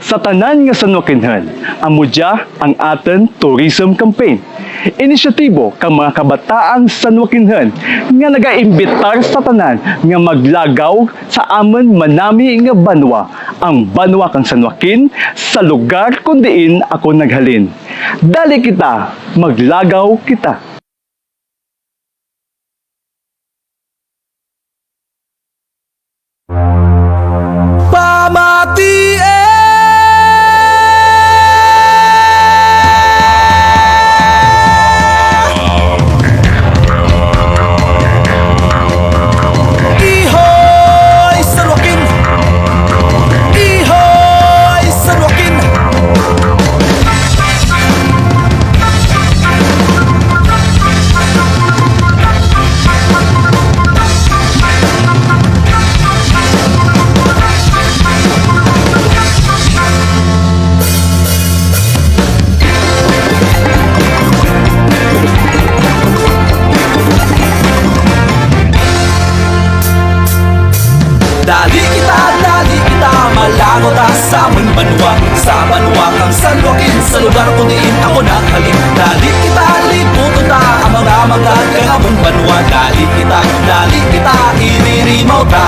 Sa tanan nga Sanwakinhan, amudya ang aten tourism campaign. Inisyatibo kang mga kabataang Sanwakinhan nga nagaimbitar sa tanan nga maglagaw sa amon manami nga banwa, ang banwa kang Sanwakin sa lugar kung diin ako naghalin. Dali kita, maglagaw kita. Dali kita, malago ta sa aming banwa. Sa banwa kang Sanwakin, sa lugar kung diin ako naghalin. Dali kita, liputo ta, ang mga magad kang aming banwa. Dali kita, iririmaw ta.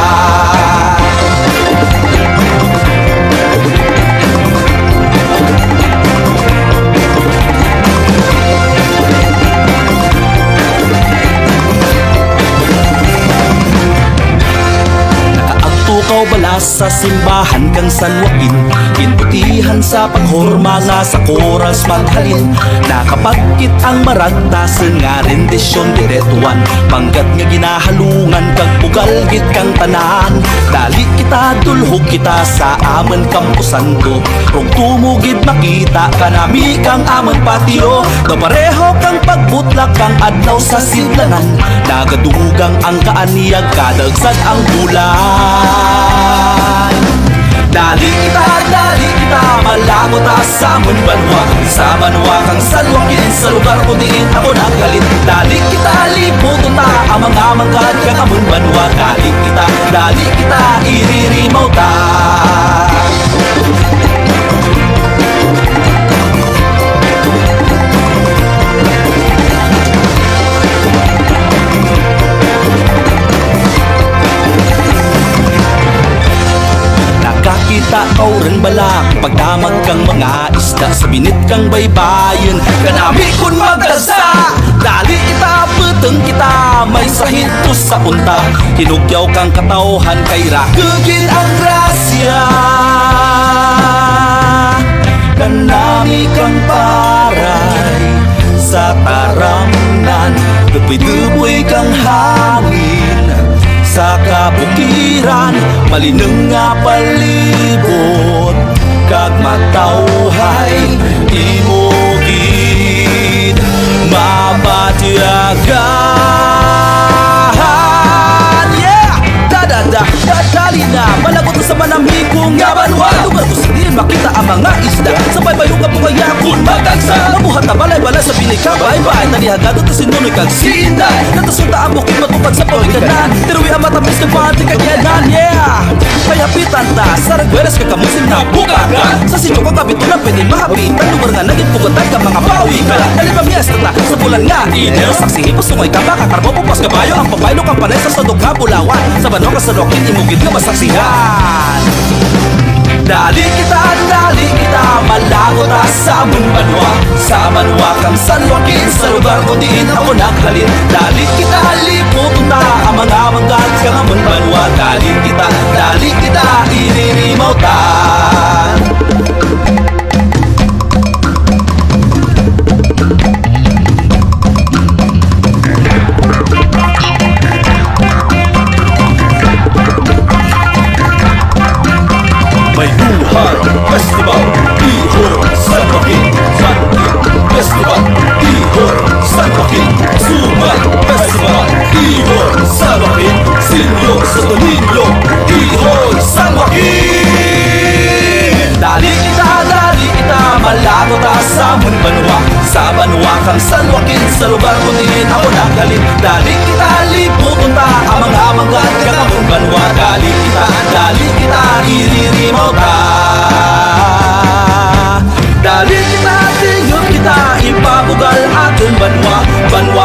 Tukaw balas sa simbahan kang Sanwakin, pinputihan sa paghorma nga sa koras maghalin. Nakapagkit ang maragtasan nga rendisyon diretuan, panggat nga ginahalungan kag bugalgit kang tanan. Dali kita, dulhog kita sa amon kampusan ko, rong tumugid makita kanami kang amon patio. Do pareho kang pagbutlak kang adlaw sa sidlangan, nagadugang ang kaaniyag kadagsad ang bulan. Dali kita, malago ta sa amon banwa. Sa banwa kang Sanwakin, sa lugar kung diin ako naghalin. Dali kita, liputo ta, ang mga mangkad kang amon banwa. Dali kita, iririmaw ta. Kita kaw rin balak, pagdamag kang mga isda, sa binit kang baybayin, kanami kun magdasa. Dali kita, beteng kita, may sahito sa punta, hinugyaw kang katauhan, kay rakugin ang grasya. Kanami kang paray sa taramnan, dupoy-dupoy kang hangin sa kabukiran, malinong nga palibot kag matawhay imugid mapatiagan. Yeah! Dali na, malagot sa manamikong nga banwa. Lugar ko sa diin makita ang mga isda, sa baybayo ka po kaya kun magagsa. Mabuhat na balay-balay sa binig ka baybay, nalihagado to sinunoy kag sinday. Natasunta ang bukid matupad sa pawikanan, tiruwi ang matamis kag panti kag yanan. Yeah! Payapitan ta, sa ragweras ka kamusin na bukagan, sa sityo kang kabitulan pwede mahapitan. Lugar nga naging pugatan ka mga pawikan, nalipamiesta ta sa bulan nga Enero. Saksi hipo sungay ka baka karbo pupas kabayo, ang pabaylo kang panay sa sadok nga Bulawan. Sa banong ka sa Sanwakin, imugid nga masaksihan. Dali kita, malago ta sa amon banwa. Sa banwa kang Sanwakin, sa lugar kung diin ako naghalin. Dali kita, liputo ta, ang mga manggat kang amon banwa. Dali kita, iririmaw ta. Bayuhan Festival, Ihor Sanwakin. Festival, Ihor Sanwakin. Suman Festival, Ihor Sanwakin. Silyo sa Tolilo, Ihor Sanwakin. Dali kita, malago ta sa amon banwa. Sa banwa kang Sanwakin, sa lugar kung diin ako naghalin. Dali kita, liputo ta, ang mga manggat kang amon banwa. Dali kita, iririmaw ta.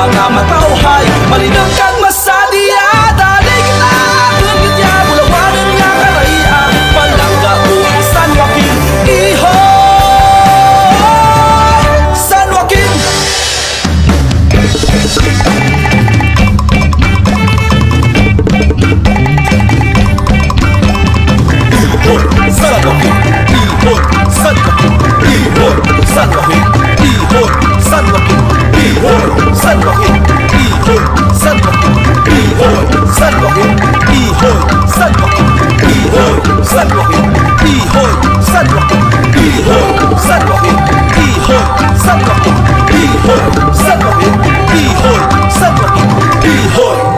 mga matauhay Malinang kang masadiya Dali kita Kagitya Bulawanan nga karaya Palangga kung San Joaquin Ihoy San Joaquin San Joaquin Ihoy San Joaquin Ihoy San Joaquin Ihoy San Joaquin Ihoy San Joaquin Ihoy San Joaquin Ihoy San Joaquin Ihoy San Joaquin Ihoy San Joaquin Ihoy San Joaquin Ihoy San Joaquin Ihoy San Joaquin Ihoy San Joaquin Ihoy San Joaquin Ihoy